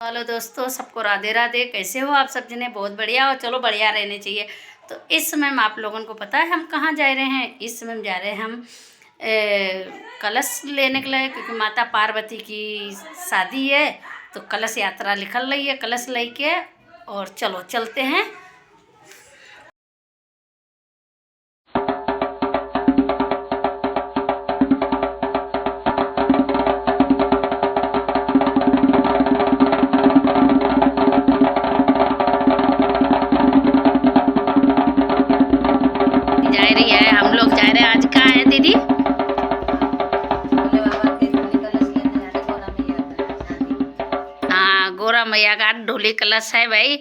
Hello दोस्तों, सबको राधे राधे। कैसे हो आप सब जने? बहुत बढ़िया हो। चलो बढ़िया रहने चाहिए। तो इस समय आप लोगों को पता है हम कहाँ जा रहे हैं? इस समय हम जा रहे हैं हम कलश लेने के लिए, क्योंकि माता पार्वती की शादी है। तो कलश यात्रा निकल रही है, कलश लेके। और चलो चलते हैं। जा रही है, हम लोग जा रहे हैं। आज कहाँ है दीदी? हाँ, गोरा मैया का ढोली कलश है भाई।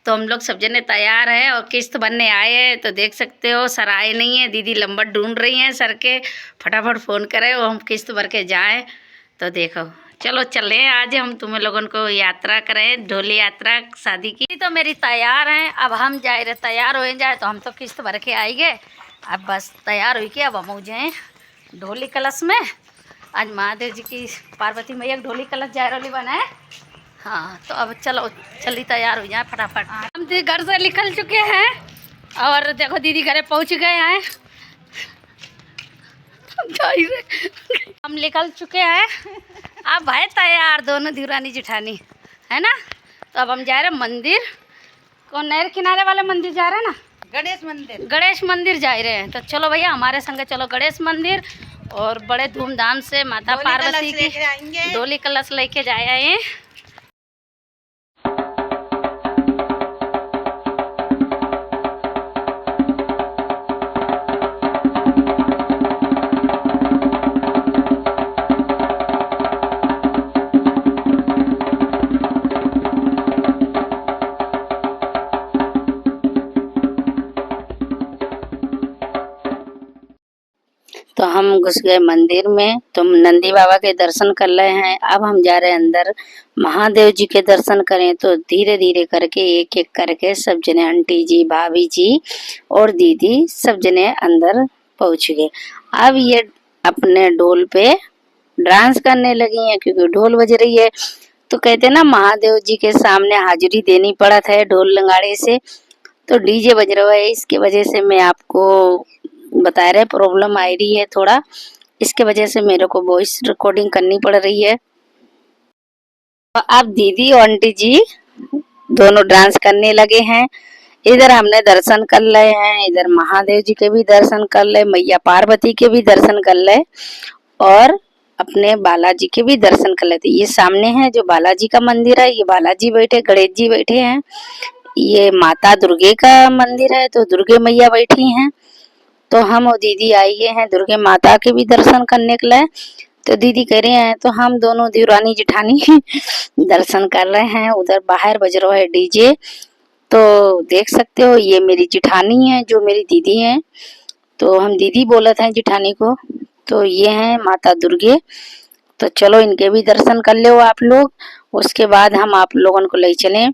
तो हम लोग सब जने तैयार है और किस्त बनने आए हैं। तो देख सकते हो सर आए नहीं है, दीदी लंबा ढूंढ रही हैं सर के। फटाफट फ़ोन करें और हम किस्त भर के जाएँ। तो देखो चलो चले, आज हम तुम्हें लोगों को यात्रा करें, ढोली यात्रा शादी की। तो मेरी तैयार हैं, अब हम जाए रहे, तैयार हो जाए तो हम तो किस्त भर के आएंगे। अब बस तैयार हुई के अब हम जाए ढोली कलश में। आज महादेव जी की पार्वती मैया ढोली कलश जा रही बनाए। हाँ तो अब चलो जल्दी तैयार हो जाए फटाफट। हम घर से निकल चुके हैं और देखो दीदी घरे पहुंच गए हैं। हम निकल चुके हैं। अब है तैयार दोनों देवरानी जेठानी, है ना। तो अब हम जा रहे हैं मंदिर। कौन नहर किनारे वाले मंदिर जा रहे हैं ना? गणेश मंदिर। गणेश मंदिर जा रहे हैं। तो चलो भैया हमारे संग चलो गणेश मंदिर। और बड़े धूमधाम से माता पार्वती की डोली कलश लेके जाए हैं। तो हम घुस गए मंदिर में, तो नंदी बाबा के दर्शन कर रहे हैं। अब हम जा रहे हैं अंदर महादेव जी के दर्शन करें। तो धीरे धीरे करके एक एक करके सब जने, आंटी जी, भाभी जी और दीदी सब जने अंदर पहुंच गए। अब ये अपने ढोल पे डांस करने लगी हैं, क्योंकि ढोल बज रही है। तो कहते ना महादेव जी के सामने हाजिरी देनी पड़त है ढोल नगाड़े से। तो डीजे बज रहा है, इसके वजह से मैं आपको बता रहे प्रॉब्लम आ रही है थोड़ा, इसके वजह से मेरे को वॉइस रिकॉर्डिंग करनी पड़ रही है। तो अब दीदी और आंटी जी दोनों डांस करने लगे हैं। इधर हमने दर्शन कर रहे हैं, इधर महादेव जी के भी दर्शन कर ले, मैया पार्वती के भी दर्शन कर ले और अपने बालाजी के भी दर्शन कर लेते। ये सामने है जो बालाजी का मंदिर है, ये बालाजी बैठे, गणेश जी बैठे हैं। ये माता दुर्गे का मंदिर है, तो दुर्गे मैया बैठी हैं। तो हम और दीदी आए हैं दुर्गे माता के भी दर्शन करने के लिए। तो दीदी कह रहे हैं, तो हम दोनों देवरानी जेठानी दर्शन कर रहे हैं। उधर बाहर बज रहा है डीजे। तो देख सकते हो ये मेरी जेठानी है जो मेरी दीदी है। तो हम दीदी बोले थे जेठानी को। तो ये है माता दुर्गे। तो चलो इनके भी दर्शन कर लो आप लोग, उसके बाद हम आप लोगों को ले चले।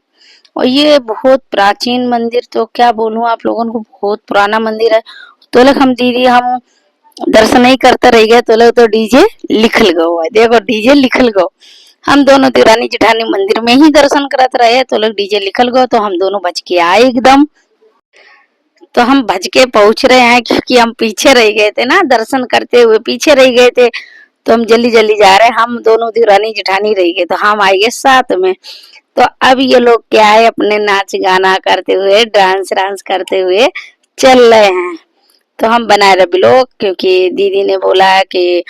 और ये बहुत प्राचीन मंदिर, तो क्या बोलूं आप लोगों को, बहुत पुराना मंदिर है। तो लोग हम दीदी हम दर्शन नहीं करते रह गए, तो लोग तो डीजे लिखल गो है। देखो डीजे लिखल गो। हम दोनों देवरानी जेठानी मंदिर में ही दर्शन करते रहे, तो लोग डीजे लिखल गो। तो हम दोनों बच के आए एकदम। तो हम भज के पहुंच रहे हैं, क्योंकि हम पीछे रह गए थे ना, दर्शन करते हुए पीछे रह गए थे। तो हम जल्दी जल्दी जा रहे हैं। हम दोनों देवरानी जेठानी रह गए, तो हम आएंगे साथ में। तो अब ये लोग क्या है, अपने नाच गाना करते हुए, डांस डांस करते हुए चल रहे हैं। तो हम बना रहे ब्लॉग, क्योंकि दीदी ने बोला है कि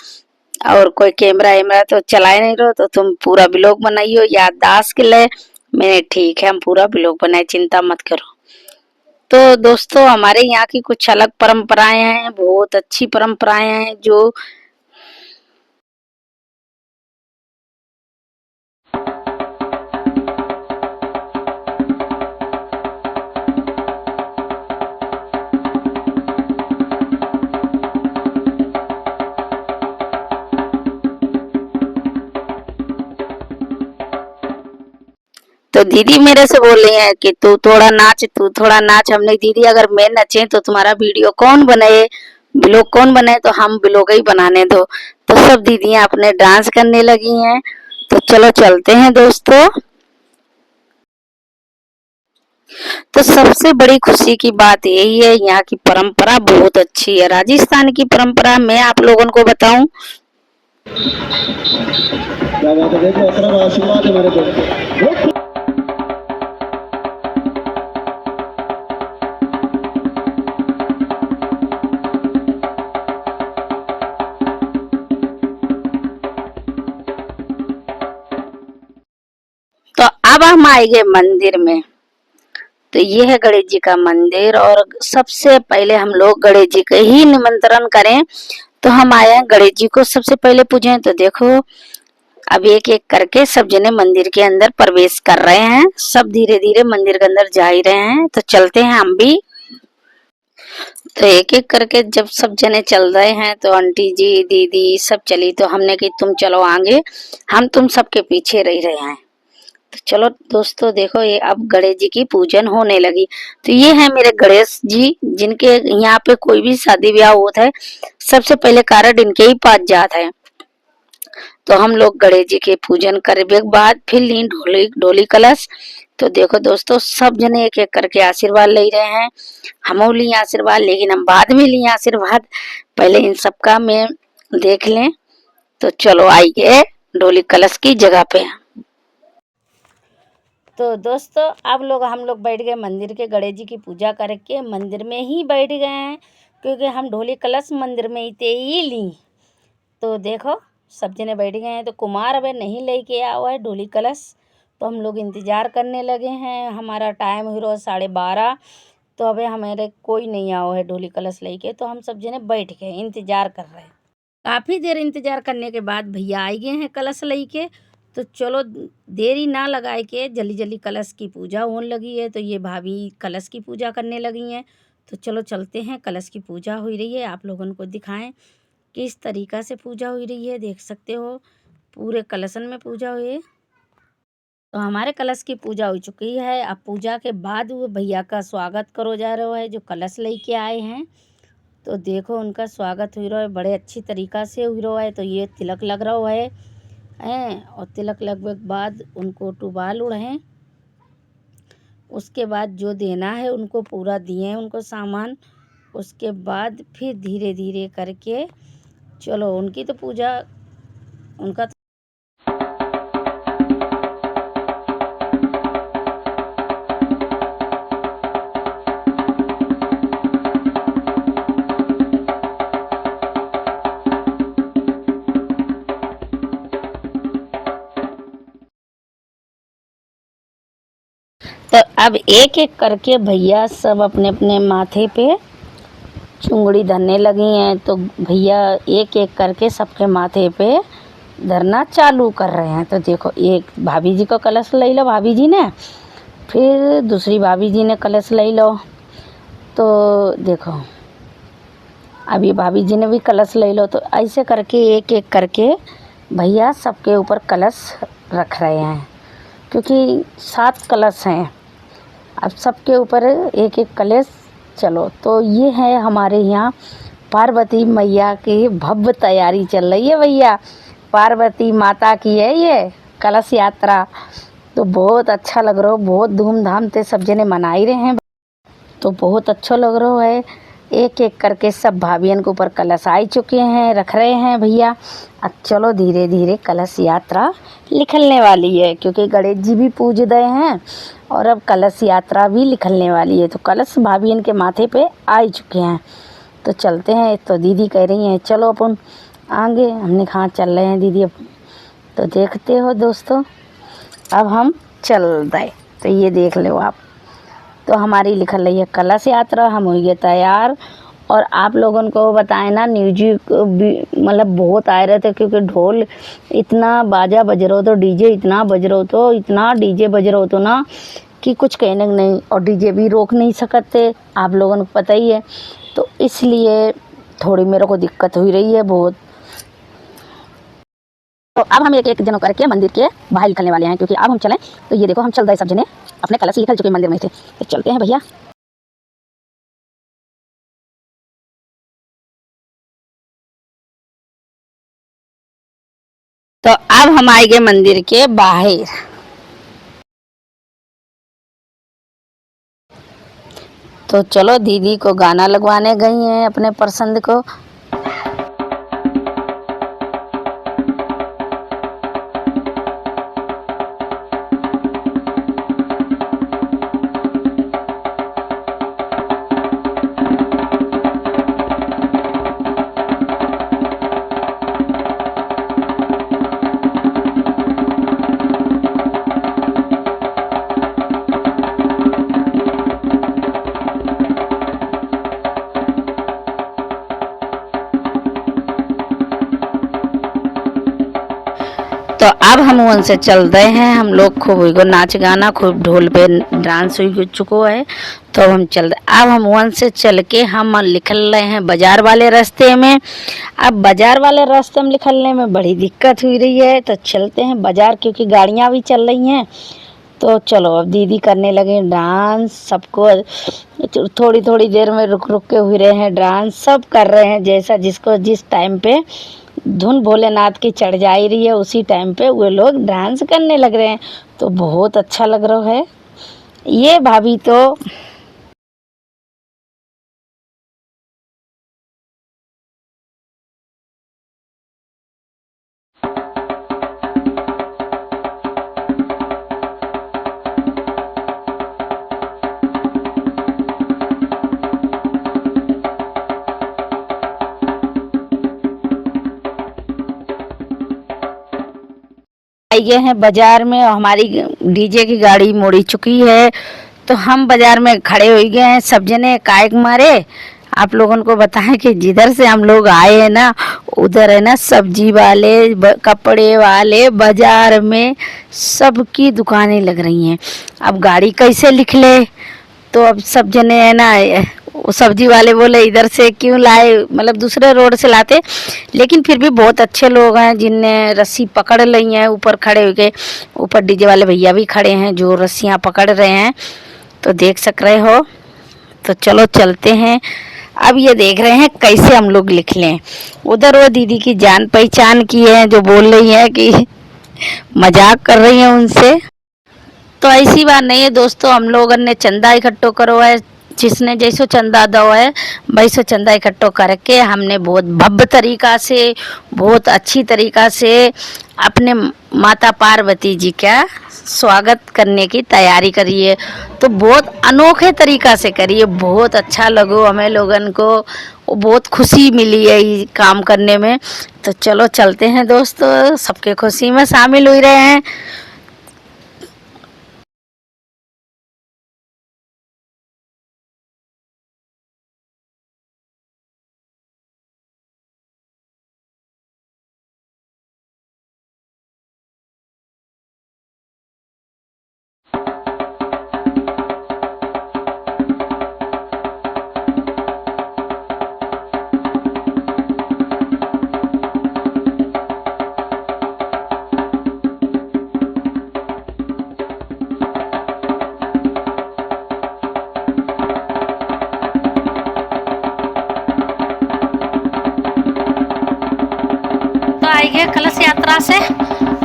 और कोई कैमरा वैमरा तो चलाए नहीं रहो, तो तुम पूरा ब्लॉग बनाइयो याददाश्त के लिए। मैंने ठीक है, हम पूरा ब्लॉग बनाए, चिंता मत करो। तो दोस्तों हमारे यहाँ की कुछ अलग परंपराएं हैं, बहुत अच्छी परंपराएं हैं जो तो दीदी मेरे से बोल रही है कि तू थोड़ा नाच, तू थोड़ा नाच। हमने दीदी अगर मैं नचे तो तुम्हारा वीडियो कौन बनाए, ब्लॉग कौन बनाए? तो हम ब्लॉग ही बनाने दो। तो सब दीदियां अपने डांस करने लगी हैं। तो चलो चलते हैं दोस्तों। तो सबसे बड़ी खुशी की बात यही है, यहाँ की परंपरा बहुत अच्छी है। राजस्थान की परंपरा मैं आप लोगों को बताऊं, क्या बात है, देखो अपना आशीर्वाद है मेरे को। तो अब हम आएंगे मंदिर में। तो ये है गणेश जी का मंदिर, और सबसे पहले हम लोग गणेश जी का ही निमंत्रण करें। तो हम आए हैं गणेश जी को सबसे पहले पूजें। तो देखो अब एक एक करके सब जने मंदिर के अंदर प्रवेश कर रहे हैं, सब धीरे धीरे मंदिर के अंदर जा ही रहे हैं। तो चलते हैं हम भी। तो एक एक करके जब सब जने चल रहे हैं तो आंटी जी दीदी सब चली, तो हमने कि तुम चलो आगे, हम तुम सबके पीछे रह रहे हैं। तो चलो दोस्तों देखो, ये अब गणेश जी की पूजन होने लगी। तो ये है मेरे गणेश जी, जिनके यहाँ पे कोई भी शादी ब्याह होता है सबसे पहले कारण इनके ही पास जाता है। तो हम लोग गणेश जी के पूजन करने के बाद फिर ली ढोली ढोली कलश। तो देखो दोस्तों सब जने एक एक करके आशीर्वाद ले रहे हैं। हम लिए आशीर्वाद, लेकिन हम बाद में लिए आशीर्वाद, पहले इन सबका में देख लें। तो चलो आइए ढोली कलश की जगह पे। तो दोस्तों अब लोग हम लोग बैठ गए मंदिर के, गणेश जी की पूजा करके मंदिर में ही बैठ गए हैं, क्योंकि हम ढोली कलश मंदिर में ही ली। तो देखो सब जने बैठ गए हैं। तो कुमार अब नहीं लेके आया हुआ है ढोली कलश, तो हम लोग इंतजार करने लगे हैं। हमारा टाइम हुई रोज 12:30, तो अबे हमारे कोई नहीं आया है ढोली कलश लेके। तो हम सब जने बैठ गए इंतजार कर रहे हैं। काफ़ी देर इंतजार करने के बाद भैया आ गए हैं कलश लेके। तो चलो देरी ना लगाए के जल्दी जल्दी कलश की पूजा होने लगी है। तो ये भाभी कलश की पूजा करने लगी हैं। तो चलो चलते हैं, कलश की पूजा हो रही है, आप लोगों को दिखाएं किस तरीका से पूजा हो रही है। देख सकते हो पूरे कलशन में पूजा हुई है। तो हमारे कलश की पूजा हो चुकी है। अब पूजा के बाद वो भैया का स्वागत करो जा रहा है जो कलश लेके आए हैं। तो देखो उनका स्वागत हो रहा है, बड़े अच्छी तरीका से हो रहा है। तो ये तिलक लग रहा है हैं, और तिलक लगने के बाद उनको टुबाल उड़े। उसके बाद जो देना है उनको पूरा दिए उनको सामान। उसके बाद फिर धीरे धीरे करके चलो उनकी तो पूजा उनका। तो अब एक एक करके भैया सब अपने अपने माथे पे चुंगड़ी धरने लगी हैं। तो भैया एक एक करके सबके माथे पे धरना चालू कर रहे हैं। तो देखो एक भाभी जी को कलश ले लो भाभी जी ने, फिर दूसरी भाभी जी ने कलश ले लो। तो देखो अभी भाभी जी ने भी कलश ले लो। तो ऐसे करके एक एक करके भैया सबके ऊपर कलश रख रहे हैं, क्योंकि 7 कलश हैं। अब सबके ऊपर एक एक कलश। चलो तो ये है हमारे यहाँ पार्वती मैया की भव्य तैयारी चल रही है भैया। पार्वती माता की है ये कलश यात्रा। तो बहुत अच्छा लग रहा है, बहुत धूमधाम से सब जने मना ही रहे हैं। तो बहुत अच्छा लग रहा है। एक एक करके सब भाभियन के ऊपर कलश आ चुके हैं, रख रहे हैं भैया। अब चलो धीरे धीरे कलश यात्रा निकलने वाली है, क्योंकि गणेश जी भी पूज गए हैं और अब कलश यात्रा भी निकलने वाली है। तो कलश भाभियन के माथे पे आ चुके हैं। तो चलते हैं। तो दीदी कह रही हैं चलो अपन आगे, हमने कहा चल रहे हैं दीदी अब। तो देखते हो दोस्तों अब हम चल रहे। तो ये देख लो आप, तो हमारी लिखल रही है कलश यात्रा, हम हुए तैयार। और आप लोगों को बताएं ना, म्यूजिक मतलब बहुत आए रहे थे, क्योंकि ढोल इतना बाजा बज रहा हो, तो डीजे इतना बज रहा हो, तो इतना डीजे बज रहा हो तो ना कि कुछ कहने को नहीं। और डीजे भी रोक नहीं सकते, आप लोगों को पता ही है। तो इसलिए थोड़ी मेरे को दिक्कत हुई रही है बहुत। तो अब हम एक एक जनों करके मंदिर के बाहर निकलने वाले हैं, क्योंकि अब हम चलें। तो ये देखो हम चल रहे सब जने, अपने कलश निकल चुके मंदिर में से। तो चलते हैं भैया। तो अब हम आएंगे मंदिर के बाहर। तो चलो दीदी को गाना लगवाने गई हैं अपने पसंद को। तो अब हम उनसे चल रहे हैं, हम लोग खूब नाच गाना खूब ढोल पे डांस हुई चुको है। तो हम चल रहे, अब हम वन से चल के हम निकल रहे हैं बाजार वाले रास्ते में। अब बाजार वाले रास्ते में निकलने में बड़ी दिक्कत हुई रही है, तो चलते हैं बाजार, क्योंकि गाड़ियाँ भी चल रही हैं। तो चलो अब दीदी करने लगे डांस, सबको थोड़ी थोड़ी देर में रुक रुक के हुए रहे हैं डांस, सब कर रहे हैं जैसा जिसको जिस टाइम पे धुन भोलेनाथ की चढ़ जा रही है उसी टाइम पे वो लोग डांस करने लग रहे हैं। तो बहुत अच्छा लग रहा है। ये भाभी तो आई गए हैं बाजार में, हमारी डीजे की गाड़ी मुड़ी चुकी है। तो हम बाजार में खड़े हो गए हैं सब जने कायक मारे। आप लोगों को बताएं कि जिधर से हम लोग आए हैं ना, उधर है ना सब्जी वाले, कपड़े वाले, बाजार में सबकी दुकानें लग रही हैं। अब गाड़ी कैसे लिख ले, तो अब सब जने है ना, वो सब्जी वाले बोले इधर से क्यों लाए, मतलब दूसरे रोड से लाते। लेकिन फिर भी बहुत अच्छे लोग हैं जिनने रस्सी पकड़ ली है, ऊपर खड़े होके। ऊपर डीजे वाले भैया भी खड़े हैं जो रस्सियाँ पकड़ रहे हैं, तो देख सक रहे हो। तो चलो चलते हैं। अब ये देख रहे हैं कैसे हम लोग लिख लें। उधर वो दीदी की जान पहचान की है जो बोल रही है कि मजाक कर रही है उनसे। तो ऐसी बात नहीं है दोस्तों, हम लोगों ने चंदा इकट्ठो करो है, जिसने जैसो चंदा दो है वैसो चंदा इकट्ठो करके हमने बहुत भव्य तरीका से, बहुत अच्छी तरीका से अपने माता पार्वती जी का स्वागत करने की तैयारी करी है। तो बहुत अनोखे तरीका से करी है, बहुत अच्छा लगो हमें लोगन को, वो बहुत खुशी मिली है ये काम करने में। तो चलो चलते हैं दोस्तों, सबके खुशी में शामिल हो रहे हैं। तो आई गए कलश यात्रा से,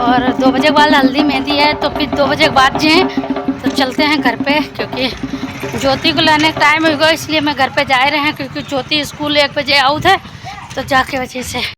और 2 बजे के बाद हल्दी मेहंदी है, तो फिर 2 बजे के बाद जाएँ तो चलते हैं घर पे, क्योंकि ज्योति को लाने का टाइम होगा, इसलिए मैं घर पे जा रहे हैं, क्योंकि ज्योति स्कूल 1 बजे आउट है। तो जाके वजह से